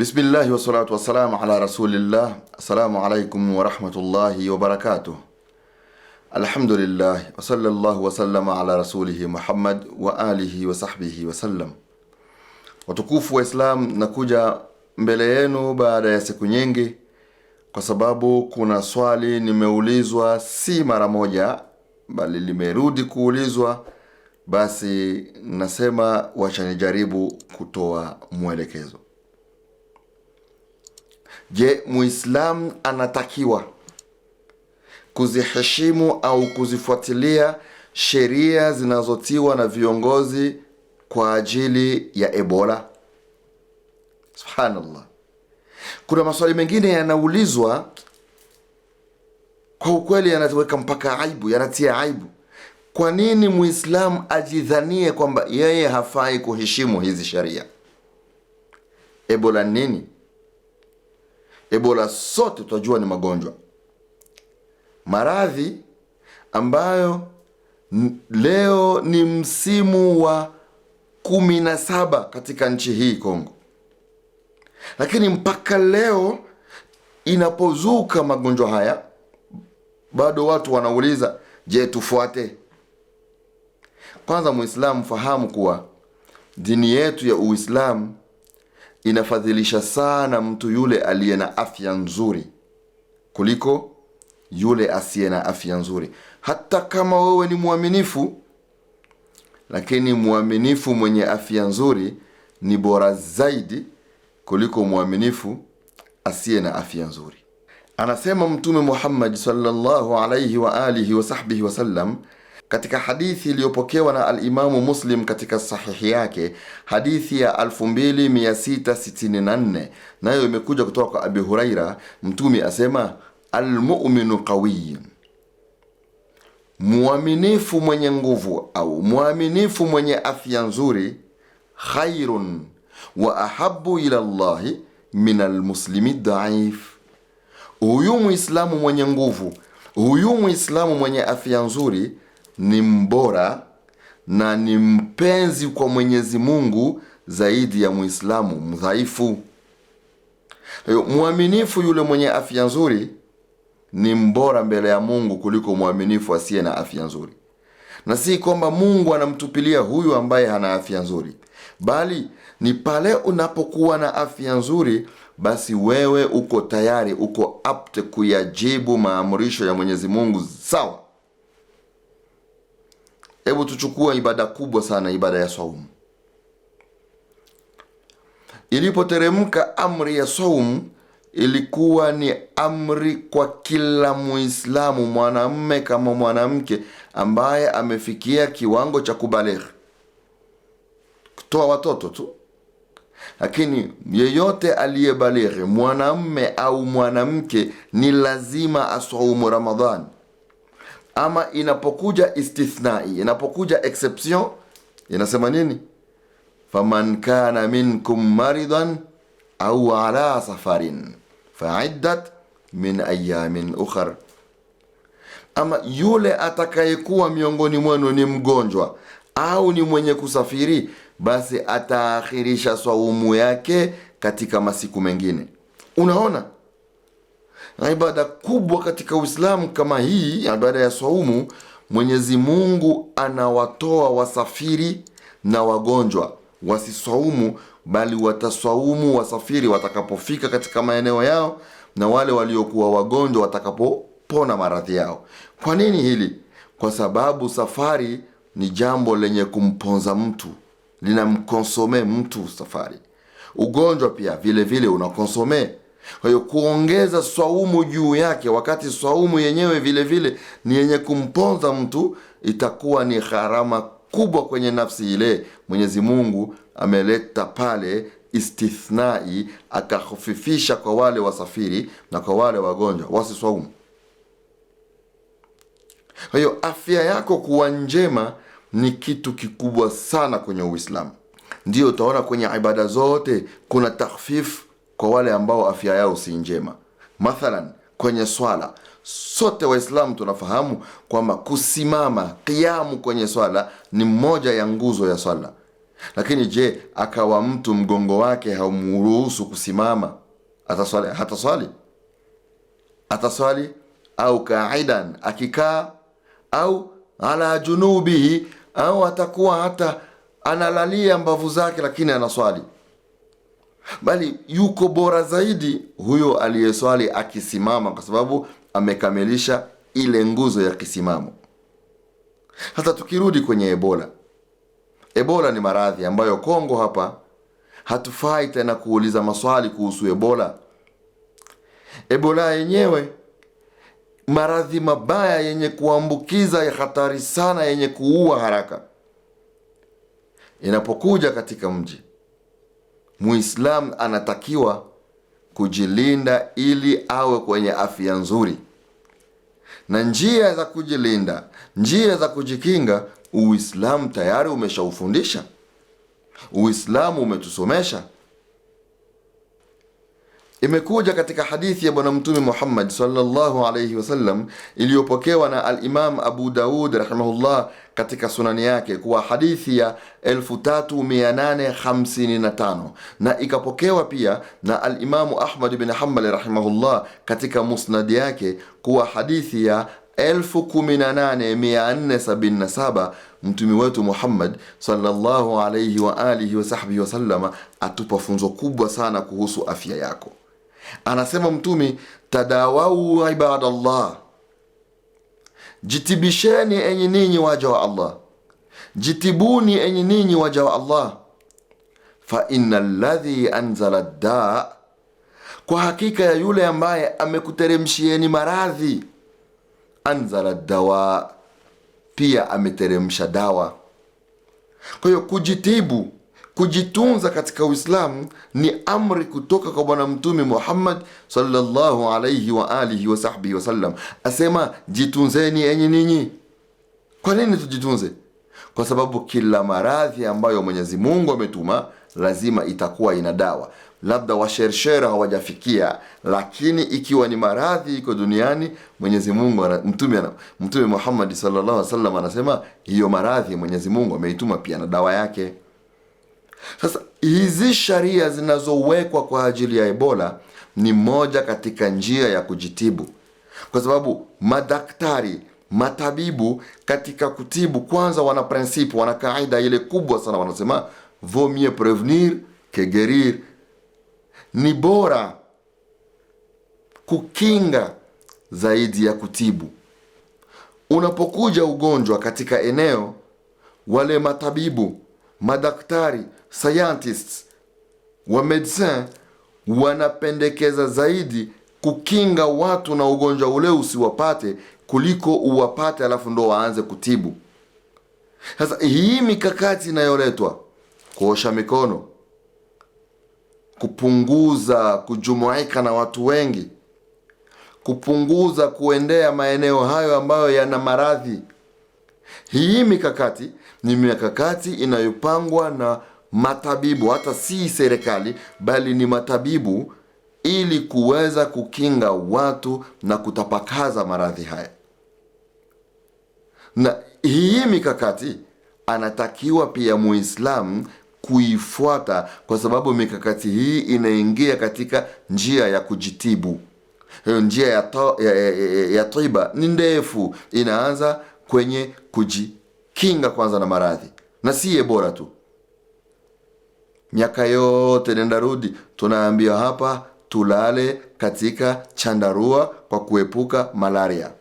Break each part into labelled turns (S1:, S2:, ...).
S1: Bismillahi wa salatu wa salamu ala rasulillah. Assalamu alaikum wa rahmatullahi wa barakatuh. Alhamdulillah wa sallallahu wa sallama ala rasulihi Muhammad wa alihi wa sahbihi wa sallam. Watukufu wa Islam, nakuja mbele yenu baada ya siku nyingi kwa sababu kuna swali nimeulizwa si mara moja bali limerudi kuulizwa. Basi nasema wacha nijaribu kutoa mwelekezo. Je, Muislam anatakiwa kuziheshimu au kuzifuatilia sheria zinazotiwa na viongozi kwa ajili ya Ebola? Subhanallah. Kuna maswali mengine yanaulizwa kwa ukweli yanatuweka mpaka aibu, yanatia aibu. Kwa nini Muislam ajidhanie kwamba yeye hafai kuheshimu hizi sheria? Ebola nini? Ebola sote tunajua ni magonjwa, maradhi ambayo leo ni msimu wa 17 katika nchi hii Kongo. Lakini mpaka leo inapozuka magonjwa haya bado watu wanauliza, je, tufuate? Kwanza Muislamu fahamu kuwa dini yetu ya Uislamu inafadhilisha sana mtu yule aliye na afya nzuri kuliko yule asiye na afya nzuri. Hata kama wewe ni muaminifu, lakini muaminifu mwenye afya nzuri ni bora zaidi kuliko muaminifu asiye na afya nzuri. Anasema Mtume Muhammad sallallahu alayhi wa alihi wa sahbihi wa sallam katika hadithi iliyopokewa na al-Imamu Muslim katika sahihi yake, hadithi ya 2664, nayo imekuja kutoka kwa Abi Huraira. Mtume asema, al-mu'minu qawiyyun, muaminifu mwenye nguvu au muaminifu mwenye afya nzuri, khairun wa ahabbu ila Allahi min al-muslimi dhaif. Huyu Muislamu mwenye nguvu, huyu Muislamu mwenye afya nzuri ni mbora na ni mpenzi kwa Mwenyezi Mungu zaidi ya Muislamu mdhaifu. Muaminifu yule mwenye afya nzuri ni mbora mbele ya Mungu kuliko muaminifu asiye na afya nzuri. Na si kwamba Mungu anamtupilia huyu ambaye hana afya nzuri, bali ni pale unapokuwa na afya nzuri, basi wewe uko tayari, uko apte kuyajibu maamrisho ya Mwenyezi Mungu sawa. Hebu tuchukua ibada kubwa sana, ibada ya saumu. Ilipoteremka amri ya saumu, ilikuwa ni amri kwa kila Muislamu, mwanamume kama mwanamke, ambaye amefikia kiwango cha kubaligh, kutoa watoto tu. Lakini yeyote aliyebaligh, mwanamume au mwanamke, ni lazima asaumu Ramadhan. Ama inapokuja istithnai, inapokuja exception, inasema nini? Faman kana minkum maridan au ala safarin fa'iddat min ayamin ukhar. Ama yule atakayekuwa miongoni mwenu ni mgonjwa au ni mwenye kusafiri, basi ataakhirisha saumu yake katika masiku mengine. Unaona? Na ibada kubwa katika Uislamu kama hii, ibada ya saumu, Mwenyezi Mungu anawatoa wasafiri na wagonjwa wasisaumu, bali watasaumu wasafiri watakapofika katika maeneo yao, na wale waliokuwa wagonjwa watakapopona maradhi yao. Kwa nini hili? Kwa sababu safari ni jambo lenye kumponza mtu, linamkonsome mtu safari. Ugonjwa pia vile vile unakonsome. Kwa hiyo kuongeza saumu juu yake, wakati saumu yenyewe vile vile ni yenye kumponza mtu, itakuwa ni gharama kubwa kwenye nafsi ile. Mwenyezi Mungu ameleta pale istithnai, akahufifisha kwa wale wasafiri na kwa wale wagonjwa wasisaumu. Kwa hiyo afya yako kuwa njema ni kitu kikubwa sana kwenye Uislamu. Ndio utaona kwenye ibada zote kuna takhfif kwa wale ambao afya yao si njema. Mathalan kwenye swala, sote Waislamu tunafahamu kwamba kusimama qiyamu kwenye swala ni moja ya nguzo ya swala. Lakini je, akawa mtu mgongo wake haumruhusu kusimama, ataswali? Hataswali? Ataswali au kaidan, akikaa, au ala junubihi, au atakuwa hata analalia mbavu zake lakini anaswali? Bali yuko bora zaidi huyo aliyeswali akisimama, kwa sababu amekamilisha ile nguzo ya kisimamo. Hata tukirudi kwenye Ebola ni maradhi ambayo Kongo hapa hatufai tena kuuliza maswali kuhusu Ebola. Ebola yenyewe maradhi mabaya yenye kuambukiza, ya hatari sana, yenye kuua haraka. Inapokuja katika mji, Muislam anatakiwa kujilinda ili awe kwenye afya nzuri. Na njia za kujilinda, njia za kujikinga, Uislamu tayari umeshaufundisha. Uislamu umetusomesha. Imekuja katika hadithi ya Bwana Mtume Muhammad sallallahu alayhi wasallam, iliyopokewa na al-Imam Abu Daud rahimahullah katika sunani yake, kuwa hadithi ya 3855, na ikapokewa pia na al-Imam Ahmad bin Hanbal rahimahullah katika musnad yake kuwa hadithi ya 18477. Mtume wetu Muhammad sallallahu alayhi wa alihi wa sahbihi wasallama atupa funzo kubwa sana kuhusu afya yako. Anasema Mtume, tadawau ibadallah, jitibisheni enyi ninyi waja wa Allah, jitibuni enyi ninyi waja wa Allah, fa innal ladhi anzala daa, kwa hakika ya yule ambaye amekuteremshieni maradhi, anzala dawa, pia ameteremsha dawa. Kwa hiyo kujitibu, kujitunza katika Uislamu ni amri kutoka kwa Bwana Mtume Muhammad sallallahu alayhi wa alihi wa sahbihi wasallam. Asema jitunzeni enyi ninyi. Kwa nini tujitunze? Kwa sababu kila maradhi ambayo Mwenyezi Mungu ametuma lazima itakuwa ina dawa. Labda washershera hawajafikia, lakini ikiwa ni maradhi iko duniani, Mwenyezi Mungu, Mtume Muhammad sallallahu alaihi wasallam anasema hiyo maradhi Mwenyezi Mungu ameituma pia na dawa yake. Sasa hizi sharia zinazowekwa kwa ajili ya Ebola ni moja katika njia ya kujitibu, kwa sababu madaktari, matabibu katika kutibu, kwanza wana prinsipu, wana kaida ile kubwa sana, wanasema vaut mieux prévenir que guérir. Ni bora kukinga zaidi ya kutibu. Unapokuja ugonjwa katika eneo, wale matabibu, madaktari, scientists, wa medecin wanapendekeza zaidi kukinga watu na ugonjwa ule usiwapate, kuliko uwapate alafu ndo waanze kutibu. Sasa hii mikakati inayoletwa, kuosha mikono, kupunguza kujumuika na watu wengi, kupunguza kuendea maeneo hayo ambayo yana maradhi, hii mikakati ni mikakati inayopangwa na matabibu, hata si serikali, bali ni matabibu, ili kuweza kukinga watu na kutapakaza maradhi haya. Na hii mikakati anatakiwa pia Muislamu kuifuata, kwa sababu mikakati hii inaingia katika njia ya kujitibu. Hiyo njia ya tiba ni ndefu, inaanza kwenye kujikinga kwanza na maradhi, na si Ebola tu. Miaka yote nenda rudi tunaambiwa hapa tulale katika chandarua kwa kuepuka malaria.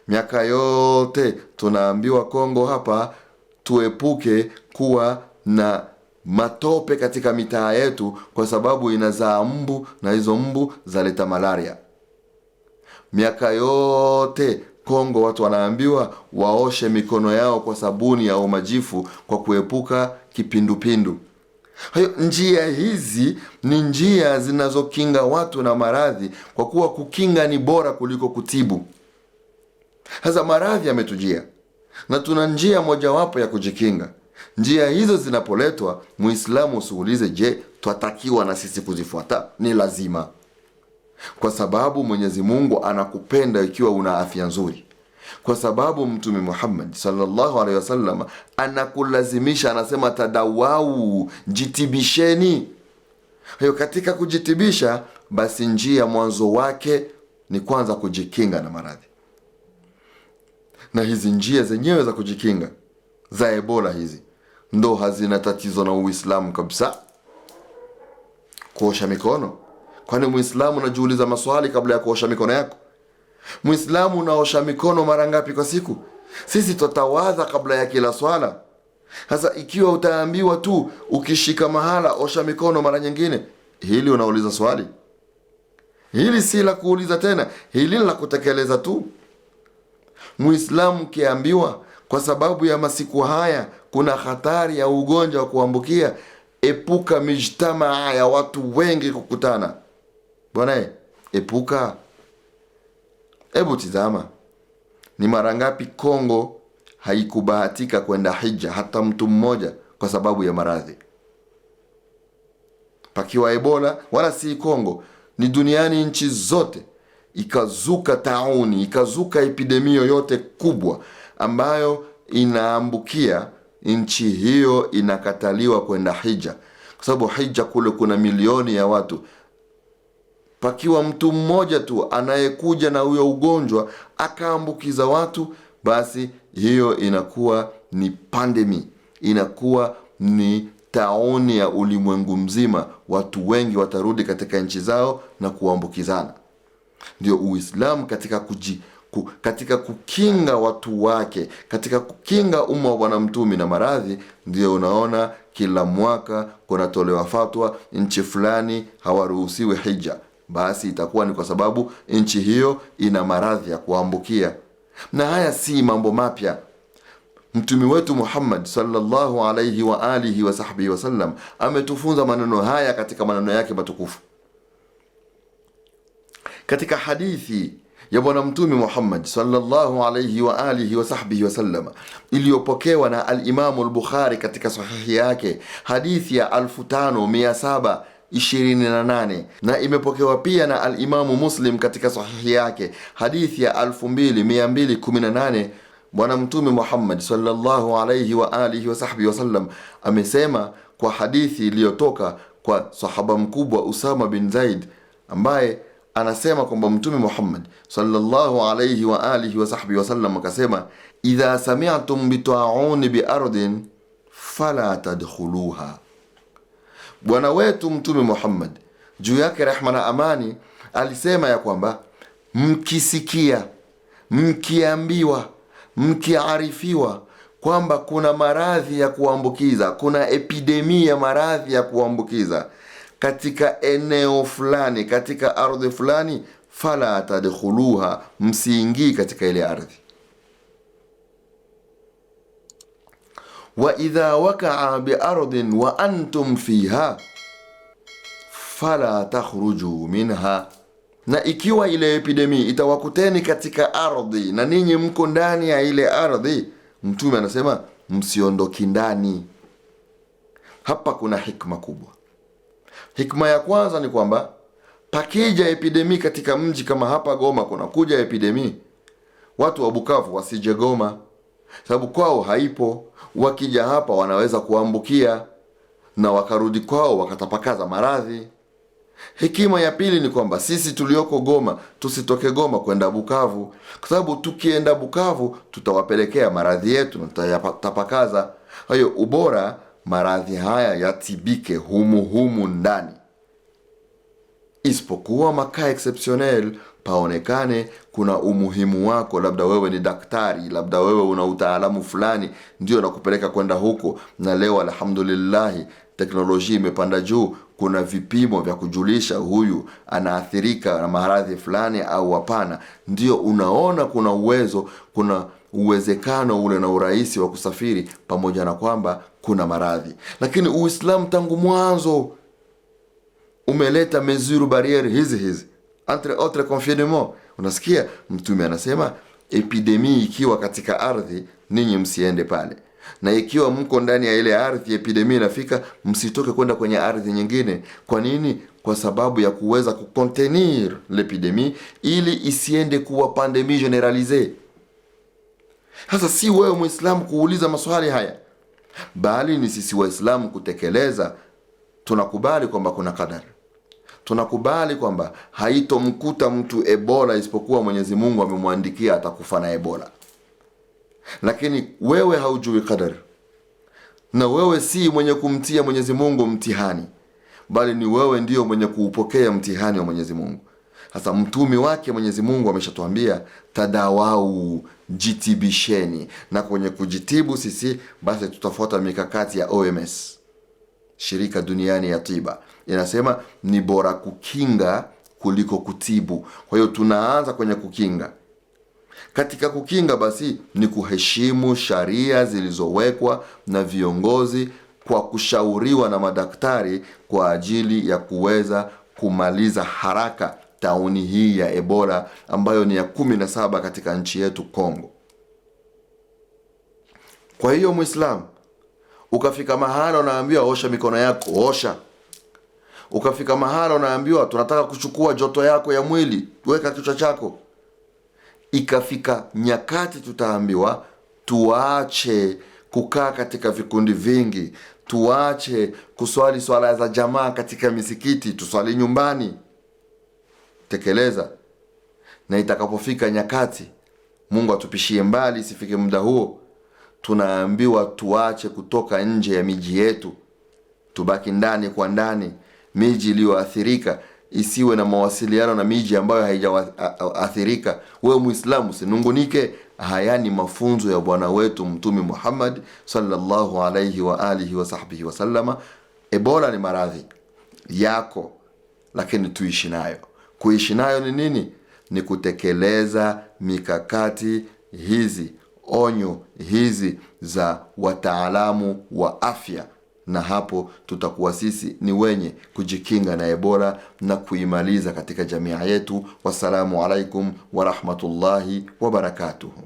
S1: Miaka yote tunaambiwa Kongo hapa tuepuke kuwa na matope katika mitaa yetu, kwa sababu inazaa mbu na hizo mbu zaleta malaria. Miaka yote Kongo watu wanaambiwa waoshe mikono yao kwa sabuni au majifu kwa kuepuka kipindupindu. Hayo njia hizi ni njia zinazokinga watu na maradhi, kwa kuwa kukinga ni bora kuliko kutibu. Sasa maradhi yametujia na tuna njia mojawapo ya kujikinga. Njia hizo zinapoletwa, Muislamu usiulize je, twatakiwa na sisi kuzifuata? Ni lazima, kwa sababu Mwenyezi Mungu anakupenda ikiwa una afya nzuri. kwa sababu Mtume Muhammad sallallahu alaihi wasallam anakulazimisha, anasema tadawau, jitibisheni. Hiyo katika kujitibisha, basi njia mwanzo wake ni kwanza kujikinga na maradhi, na hizi njia zenyewe za kujikinga za Ebola hizi ndo hazina tatizo na Uislamu kabisa. Kuosha mikono, kwani Muislamu unajiuliza maswali kabla ya kuosha mikono yako? Muislamu unaosha mikono mara ngapi kwa siku? Sisi tutawadha kabla ya kila swala. Sasa ikiwa utaambiwa tu ukishika mahala osha mikono mara nyingine, hili unauliza swali? Hili si la kuuliza tena, hili la kutekeleza tu. Muislamu kiambiwa kwa sababu ya masiku haya kuna hatari ya ugonjwa wa kuambukia, epuka mijtamaa ya watu wengi kukutana. Bwana, epuka. Hebu tizama, ni mara ngapi Kongo haikubahatika kwenda hija hata mtu mmoja kwa sababu ya maradhi? Pakiwa Ebola, wala si Kongo, ni duniani nchi zote, ikazuka tauni, ikazuka epidemia yote kubwa ambayo inaambukia, nchi hiyo inakataliwa kwenda hija, kwa sababu hija kule kuna milioni ya watu. Pakiwa mtu mmoja tu anayekuja na huyo ugonjwa akaambukiza watu, basi hiyo inakuwa ni pandemi, inakuwa ni tauni ya ulimwengu mzima. Watu wengi watarudi katika nchi zao na kuambukizana. Ndio Uislamu katika kukinga watu wake, katika kukinga umma wa Bwana Mtume na maradhi, ndio unaona kila mwaka kunatolewa fatwa, nchi fulani hawaruhusiwi hija. Basi itakuwa ni kwa sababu nchi hiyo ina maradhi ya kuambukia. Na haya si mambo mapya. Mtume wetu Muhammad sallallahu alayhi wa alihi wa sahbihi wasallam ametufunza maneno haya katika maneno yake matukufu. Katika hadithi ya Bwana Mtume Muhammad sallallahu alayhi wa alihi wa sahbihi wasallam iliyopokewa na al-Imam al-Bukhari katika sahihi yake, hadithi ya 5728, na imepokewa pia na al-Imamu Muslim katika sahihi yake, hadithi ya 2218. Bwana Mtume Muhammad sallallahu alayhi wa alihi wa sahbihi wasallam amesema kwa hadithi iliyotoka kwa sahaba mkubwa Usama bin Zaid, ambaye anasema kwamba Mtume Muhammad sallallahu alayhi wa alihi wa sahbihi wasallam akasema, idha sami'tum bita'un bi ardin fala tadkhuluha. Bwana wetu Mtume Muhammad, juu yake rehma na amani, alisema ya kwamba mkisikia, mkiambiwa, mkiarifiwa kwamba kuna maradhi ya kuambukiza, kuna epidemia ya maradhi ya kuambukiza katika eneo fulani, katika ardhi fulani, fala tadkhuluha, msiingii katika ile ardhi. Wa idha waqa'a bi ardin wa antum fiha fala takhruju minha, na ikiwa ile epidemia itawakuteni katika ardhi na ninyi mko ndani ya ile ardhi, Mtume anasema msiondoki ndani. Hapa kuna hikma kubwa. Hikma ya kwanza ni kwamba pakija epidemia katika mji kama hapa Goma, kuna kuja epidemia, watu wa Bukavu wasije Goma, sababu kwao haipo. Wakija hapa wanaweza kuambukia na wakarudi kwao wakatapakaza maradhi. Hekima ya pili ni kwamba sisi tulioko Goma tusitoke Goma kwenda Bukavu, kwa sababu tukienda Bukavu tutawapelekea maradhi yetu na tutayapakaza. Hayo ubora maradhi haya yatibike humu ndani, isipokuwa makaa exceptionnel paonekane kuna umuhimu wako, labda wewe ni daktari, labda wewe una utaalamu fulani, ndio nakupeleka kwenda huko. Na leo alhamdulillah teknolojia imepanda juu, kuna vipimo vya kujulisha huyu anaathirika na maradhi fulani au hapana. Ndio unaona kuna kuna uwezekano ule na urahisi wa kusafiri, pamoja na kwamba kuna maradhi. Lakini Uislamu tangu mwanzo umeleta mesure barriere hizi entre autres confinement. Unasikia Mtume anasema epidemia ikiwa katika ardhi, ninyi msiende pale, na ikiwa mko ndani ya ile ardhi epidemia inafika, msitoke kwenda kwenye ardhi nyingine. Kwa nini? Kwa sababu ya kuweza kucontenir l'epidemie ili isiende kuwa pandemie generalisee. Sasa si wewe Muislamu kuuliza maswali haya, bali ni sisi Waislamu kutekeleza. Tunakubali kwamba kuna qadar, tunakubali kwamba haitomkuta mtu Ebola isipokuwa Mwenyezi Mungu amemwandikia atakufa na Ebola. Lakini wewe haujui qadar, na wewe si mwenye kumtia Mwenyezi Mungu mtihani, bali ni wewe ndio mwenye kuupokea mtihani wa Mwenyezi Mungu. Sasa mtumi wake Mwenyezi Mungu ameshatuambia tadawau, jitibisheni. Na kwenye kujitibu sisi basi tutafuata mikakati ya OMS, shirika duniani ya tiba, inasema ni bora kukinga kuliko kutibu. Kwa hiyo tunaanza kwenye kukinga. Katika kukinga basi ni kuheshimu sharia zilizowekwa na viongozi kwa kushauriwa na madaktari kwa ajili ya kuweza kumaliza haraka tauni hii ya Ebola ambayo ni ya 17 katika nchi yetu Kongo. Kwa hiyo Muislamu, ukafika mahala unaambiwa osha mikono yako, osha. Ukafika mahala unaambiwa tunataka kuchukua joto yako ya mwili, weka kichwa chako. Ikafika nyakati tutaambiwa tuache kukaa katika vikundi vingi, tuache kuswali swala za jamaa katika misikiti, tuswali nyumbani. Tekeleza. Na itakapofika nyakati, Mungu atupishie mbali isifike muda huo, tunaambiwa tuache kutoka nje ya miji yetu, tubaki ndani kwa ndani. Miji iliyoathirika isiwe na mawasiliano na miji ambayo haijaathirika. Wewe Muislamu usinungunike. Haya ni mafunzo ya bwana wetu Mtume Muhammad sallallahu alayhi wa alihi wa sahbihi wa sallama. Ebola ni maradhi yako, lakini tuishi nayo. Kuishi nayo ni nini? Ni kutekeleza mikakati hizi, onyo hizi za wataalamu wa afya, na hapo tutakuwa sisi ni wenye kujikinga na Ebola na kuimaliza katika jamii yetu. Wassalamu alaikum wa rahmatullahi wa barakatuhu.